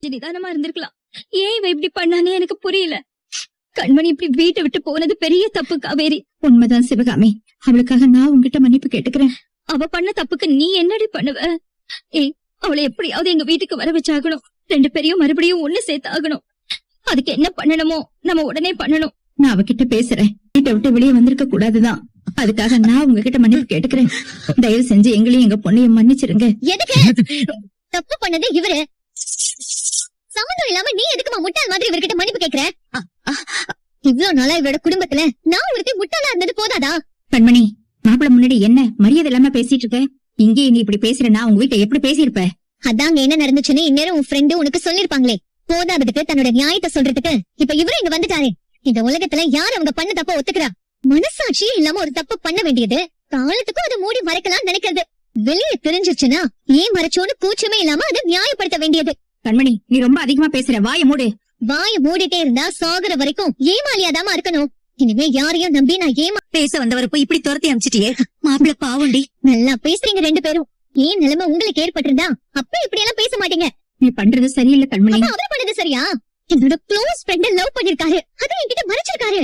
கொஞ்சம் நிதானமா இருந்திருக்கலாம். ஏன் இவ இப்படி பண்ணானே எனக்கு புரியல. கண்மணி இப்படி வீட்டை விட்டு போனது பெரிய தப்பு காவேரி. உண்மைதான் சிவகாமி, அவளுக்காக நான் உங்ககிட்ட மன்னிப்பு கேட்டுக்கிறேன். அவ பண்ண தப்புக்கு நீ என்னடி பண்ணுவ? ஏய், அவளை எப்படியாவது எங்க வீட்டுக்கு வர வச்சாகணும். 2 பேரையும் மறுபடியும் ஒண்ணு சேர்த்தாகணும். அதுக்கு என்ன பண்ணணுமோ நம்ம உடனே பண்ணணும். நான் அவகிட்ட பேசுறேன். வீட்டை விட்டு வெளியே வந்திருக்க கூடாதுதான். அதுக்காக நான் உங்ககிட்ட மன்னிப்பு கேட்டுக்கிறேன். தயவு செஞ்சு எங்களையும் எங்க பொண்ணையும் மன்னிச்சிருங்க. எதுக்கு தப்பு பண்ணது இவரு? சம்மந்தம் இல்லாம நீ எதுக்குமா முட்டாள் மாதிரி இவர்கிட்ட மன்னிப்பு கேக்குற? இவ்வளவு நாளா இவரோட குடும்பத்துல நான் ஒருத்தி முட்டாளா இருந்தது போதாதா? கண்மணி, மாப்பிள்ள முன்னாடி என்ன மரியாதை இல்லாம பேசிட்டு இருக்க? இங்கே நீ இப்படி பேசுறனா உங்க வீட்டை எப்படி பேசியிருப்ப? அதாங்க என்ன நடந்துச்சுன்னு இந்நேரம் உன் ஃப்ரெண்டு உனக்கு சொல்லிருப்பாங்களே. போதாததுக்கு தன்னோட நியாயத்தை சொல்றதுக்கு இப்ப இவரு இங்க வந்துட்டாரு. இந்த உலகத்துல யார் அவங்க பண்ண தப்ப ஒத்துக்கிறா? மனசாட்சியே இல்லாம ஒரு தப்பு பண்ண வேண்டியது காலத்துக்கும் அதை மூடி மறைக்கலாம் நினைக்கிறது. வெளியே தெரிஞ்சிருச்சுன்னா ஏன் மறைச்சோன்னு கூச்சமே இல்லாம அதை நியாயப்படுத்த வேண்டியது. கண்மணி, நீ ரொம்ப அதிகமா பேசுற. வாய மூடு. வாய மூடிட்டே இருந்தா சாகுற வரைக்கும் ஏமாலியாதாம இருக்கணும். இனிமே யாரையும் நம்பி நான் பேச வந்தவரை போய் இப்படி துரத்தி அமிச்சிட்டியே. மாப்பிள்ள பாவண்டி. நல்லா பேசுறீங்க 2 பேரும். ஏன் நிலைமை உங்களுக்கு ஏற்பட்டிருந்தா அப்ப இப்படி எல்லாம் பேச மாட்டீங்க. நீ பண்றது சரியில்லை கண்மணி. அவர் பண்ணது சரியா? என்னோட க்ளோஸ் ஃப்ரெண்ட லவ் பண்ணிருக்காரு, அதை என்கிட்ட மறைச்சிருக்காரு.